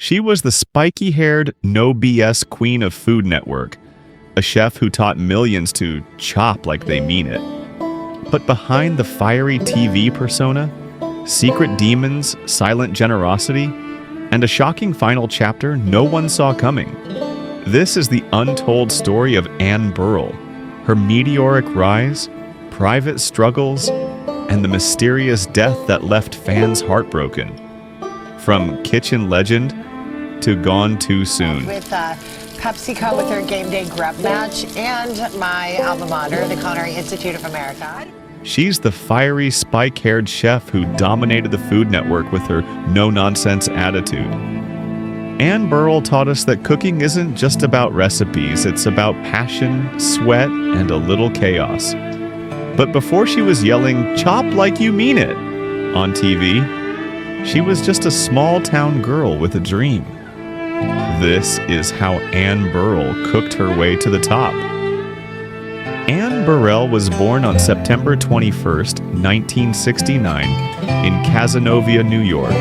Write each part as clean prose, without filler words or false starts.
She was the spiky-haired, no BS queen of Food Network, a chef who taught millions to chop like they mean it. But behind the fiery TV persona, secret demons, silent generosity, and a shocking final chapter no one saw coming. This is the untold story of Anne Burrell, her meteoric rise, private struggles, and the mysterious death that left fans heartbroken. From kitchen legend to gone too soon. With PepsiCo with their game day grub match and my alma mater, the Culinary Institute of America. She's the fiery, spike-haired chef who dominated the Food Network with her no-nonsense attitude. Anne Burrell taught us that cooking isn't just about recipes, it's about passion, sweat, and a little chaos. But before she was yelling, "Chop like you mean it," on TV, she was just a small-town girl with a dream. This is how Anne Burrell cooked her way to the top. Anne Burrell was born on September 21st, 1969, in Cazenovia, New York,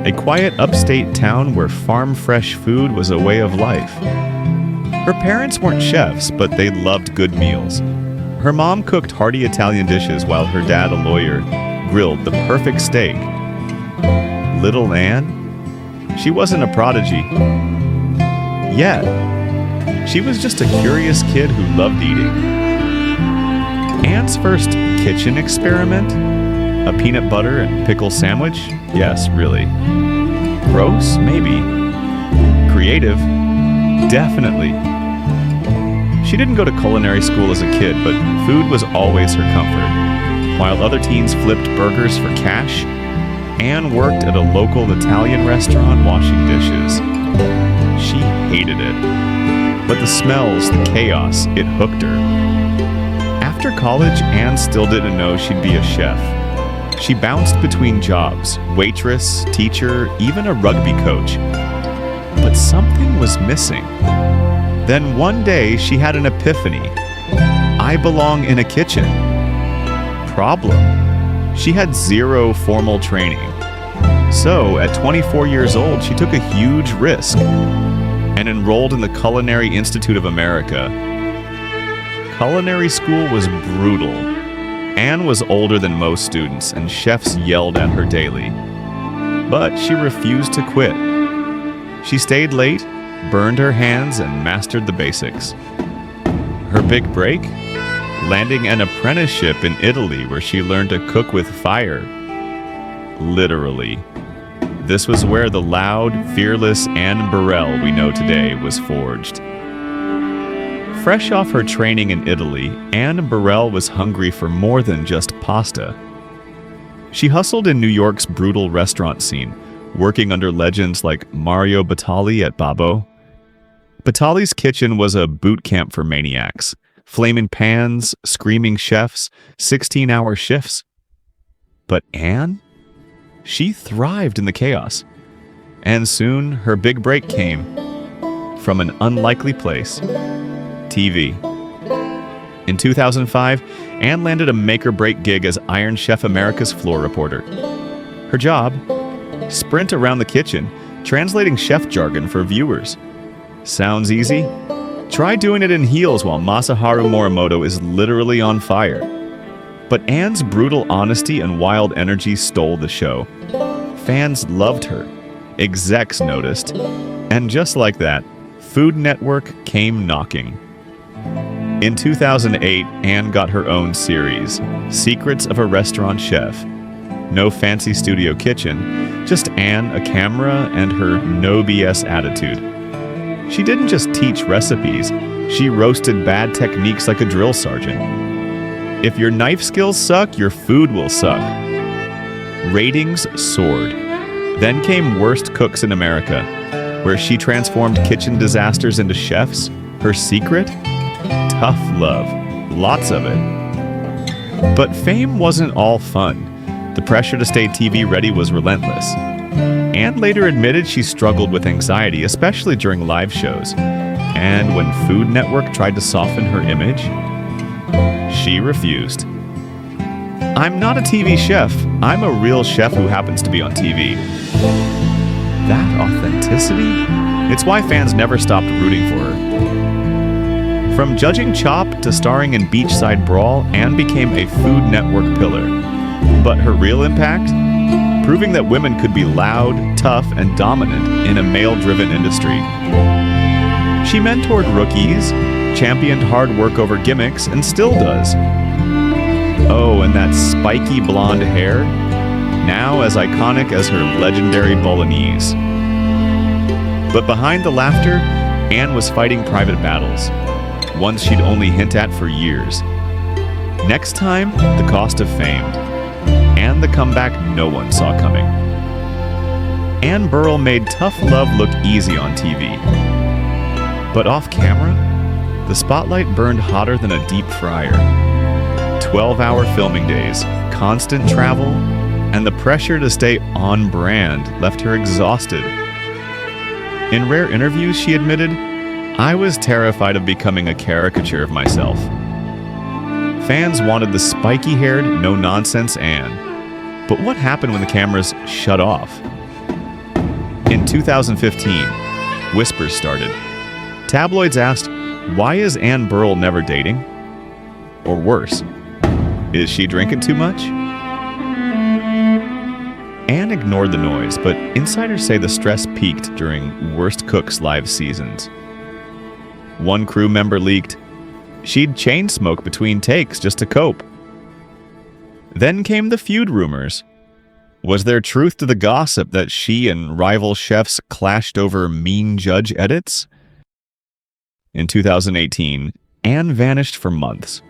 a quiet upstate town where farm-fresh food was a way of life. Her parents weren't chefs, but they loved good meals. Her mom cooked hearty Italian dishes while her dad, a lawyer, grilled the perfect steak. Little Anne? She wasn't a prodigy. Yet. She was just a curious kid who loved eating. Anne's first kitchen experiment? A peanut butter and pickle sandwich? Yes, really. Gross? Maybe. Creative? Definitely. She didn't go to culinary school as a kid, but food was always her comfort. While other teens flipped burgers for cash, Anne worked at a local Italian restaurant washing dishes. She hated it. But the smells, the chaos, it hooked her. After college, Anne still didn't know she'd be a chef. She bounced between jobs, waitress, teacher, even a rugby coach. But something was missing. Then one day, she had an epiphany. I belong in a kitchen. Problem. She had zero formal training. So, at 24 years old, she took a huge risk and enrolled in the Culinary Institute of America. Culinary school was brutal. Anne was older than most students, and chefs yelled at her daily. But she refused to quit. She stayed late, burned her hands, and mastered the basics. Her big break? Landing an apprenticeship in Italy where she learned to cook with fire. Literally. This was where the loud, fearless Anne Burrell we know today was forged. Fresh off her training in Italy, Anne Burrell was hungry for more than just pasta. She hustled in New York's brutal restaurant scene, working under legends like Mario Batali at Babbo. Batali's kitchen was a boot camp for maniacs. Flaming pans, screaming chefs, 16-hour shifts. But Anne? She thrived in the chaos. And soon, her big break came from an unlikely place. TV. In 2005, Anne landed a make-or-break gig as Iron Chef America's floor reporter. Her job? Sprint around the kitchen, translating chef jargon for viewers. Sounds easy? Try doing it in heels while Masaharu Morimoto is literally on fire. But Anne's brutal honesty and wild energy stole the show. Fans loved her. Execs noticed. And just like that, Food Network came knocking. In 2008, Anne got her own series, Secrets of a Restaurant Chef. No fancy studio kitchen, just Anne, a camera, and her no BS attitude. She didn't just teach recipes, she roasted bad techniques like a drill sergeant. If your knife skills suck, your food will suck. Ratings soared. Then came Worst Cooks in America, where she transformed kitchen disasters into chefs. Her secret? Tough love. Lots of it. But fame wasn't all fun. The pressure to stay TV ready was relentless. Anne later admitted she struggled with anxiety, especially during live shows. And when Food Network tried to soften her image, she refused. I'm not a TV chef. I'm a real chef who happens to be on TV. That authenticity? It's why fans never stopped rooting for her. From judging Chopped to starring in Beachside Brawl, Anne became a Food Network pillar. But her real impact? Proving that women could be loud, tough, and dominant in a male-driven industry. She mentored rookies, championed hard work over gimmicks, and still does. Oh, and that spiky blonde hair? Now as iconic as her legendary Bolognese. But behind the laughter, Anne was fighting private battles, ones she'd only hint at for years. Next time, the cost of fame, and the comeback no one saw coming. Anne Burrell made tough love look easy on TV. But off camera, the spotlight burned hotter than a deep fryer. 12-hour filming days, constant travel, and the pressure to stay on brand left her exhausted. In rare interviews, she admitted, "I was terrified of becoming a caricature of myself." Fans wanted the spiky-haired, no-nonsense Anne. But what happened when the cameras shut off? In 2015, whispers started. Tabloids asked, why is Anne Burrell never dating? Or worse, is she drinking too much? Anne ignored the noise, but insiders say the stress peaked during Worst Cooks live seasons. One crew member leaked, she'd chain smoke between takes just to cope. Then came the feud rumors. Was there truth to the gossip that she and rival chefs clashed over mean judge edits? In 2018, Anne vanished for months.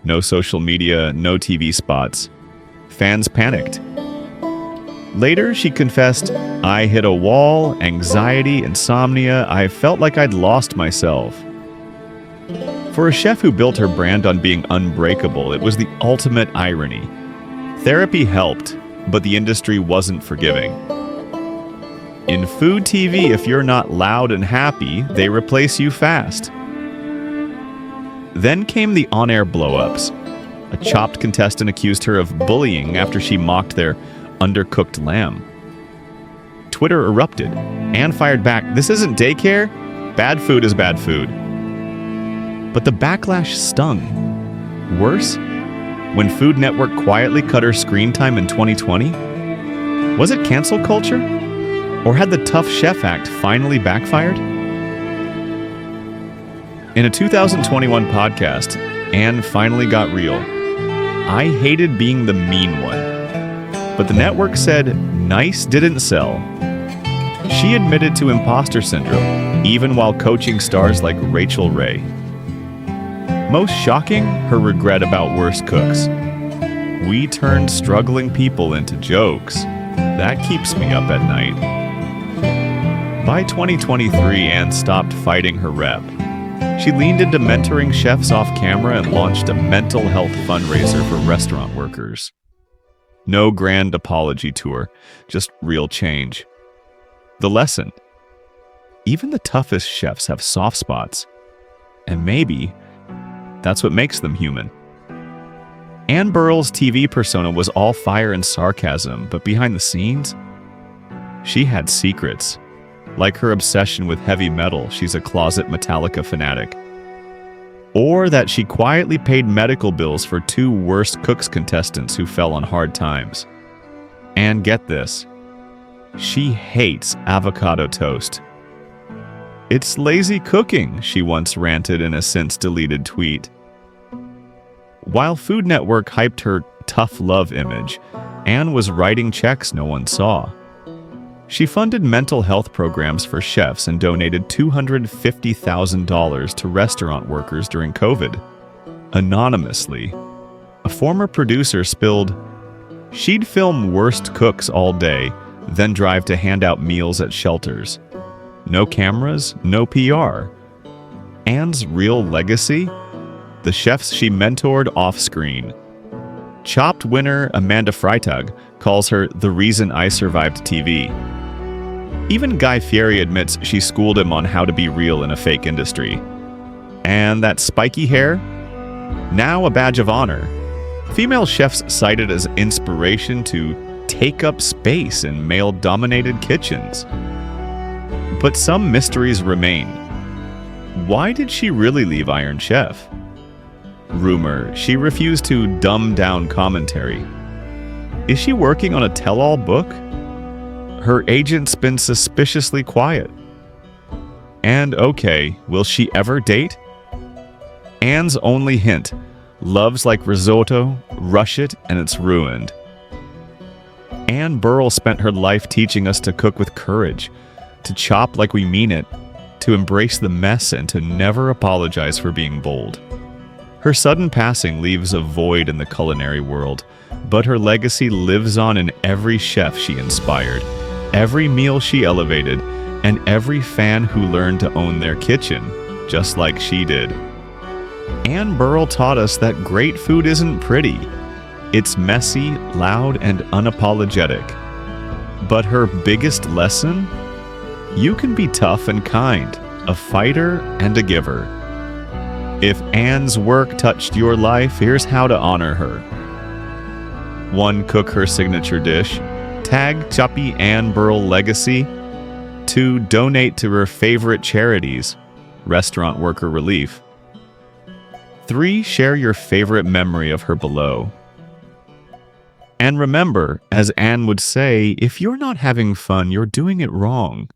No social media, no TV spots. Fans panicked. Later, she confessed, "I hit a wall, anxiety, insomnia. I felt like I'd lost myself." For a chef who built her brand on being unbreakable, it was the ultimate irony. Therapy helped, but the industry wasn't forgiving. In food TV, if you're not loud and happy, they replace you fast. Then came the on-air blow-ups. A Chopped contestant accused her of bullying after she mocked their undercooked lamb. Twitter erupted. Anne fired back, "This isn't daycare. Bad food is bad food." But the backlash stung. Worse, when Food Network quietly cut her screen time in 2020? Was it cancel culture? Or had the Tough Chef Act finally backfired? In a 2021 podcast, Anne finally got real. "I hated being the mean one." But the network said nice didn't sell. She admitted to imposter syndrome, even while coaching stars like Rachel Ray. Most shocking, her regret about Worst Cooks. "We turned struggling people into jokes. That keeps me up at night." By 2023, Anne stopped fighting her rep. She leaned into mentoring chefs off camera and launched a mental health fundraiser for restaurant workers. No grand apology tour, just real change. The lesson: even the toughest chefs have soft spots. And maybe that's what makes them human. Anne Burrell's TV persona was all fire and sarcasm, but behind the scenes, she had secrets. Like her obsession with heavy metal, she's a closet Metallica fanatic. Or that she quietly paid medical bills for 2 Worst Cooks contestants who fell on hard times. And get this, she hates avocado toast. "It's lazy cooking," she once ranted in a since-deleted tweet. While Food Network hyped her tough love image, Anne was writing checks no one saw. She funded mental health programs for chefs and donated $250,000 to restaurant workers during COVID. Anonymously, a former producer spilled, she'd film Worst Cooks all day, then drive to hand out meals at shelters. No cameras, no PR. Anne's real legacy? The chefs she mentored off-screen. Chopped winner Amanda Freitag calls her the reason I survived TV. Even Guy Fieri admits she schooled him on how to be real in a fake industry. And that spiky hair? Now a badge of honor. Female chefs cited as inspiration to take up space in male-dominated kitchens. But some mysteries remain. Why did she really leave Iron Chef? Rumor, she refused to dumb down commentary. Is she working on a tell-all book? Her agent's been suspiciously quiet. And okay, will she ever date? Anne's only hint, love's like risotto, rush it and it's ruined. Anne Burrell spent her life teaching us to cook with courage, to chop like we mean it, to embrace the mess and to never apologize for being bold. Her sudden passing leaves a void in the culinary world, but her legacy lives on in every chef she inspired, every meal she elevated, and every fan who learned to own their kitchen, just like she did. Anne Burrell taught us that great food isn't pretty. It's messy, loud, and unapologetic. But her biggest lesson? You can be tough and kind, a fighter and a giver. If Anne's work touched your life, here's how to honor her. 1. Cook her signature dish. Tag Choppy Anne Burrell Legacy. 2. Donate to her favorite charities, Restaurant Worker Relief. 3. Share your favorite memory of her below. And remember, as Anne would say, if you're not having fun, you're doing it wrong.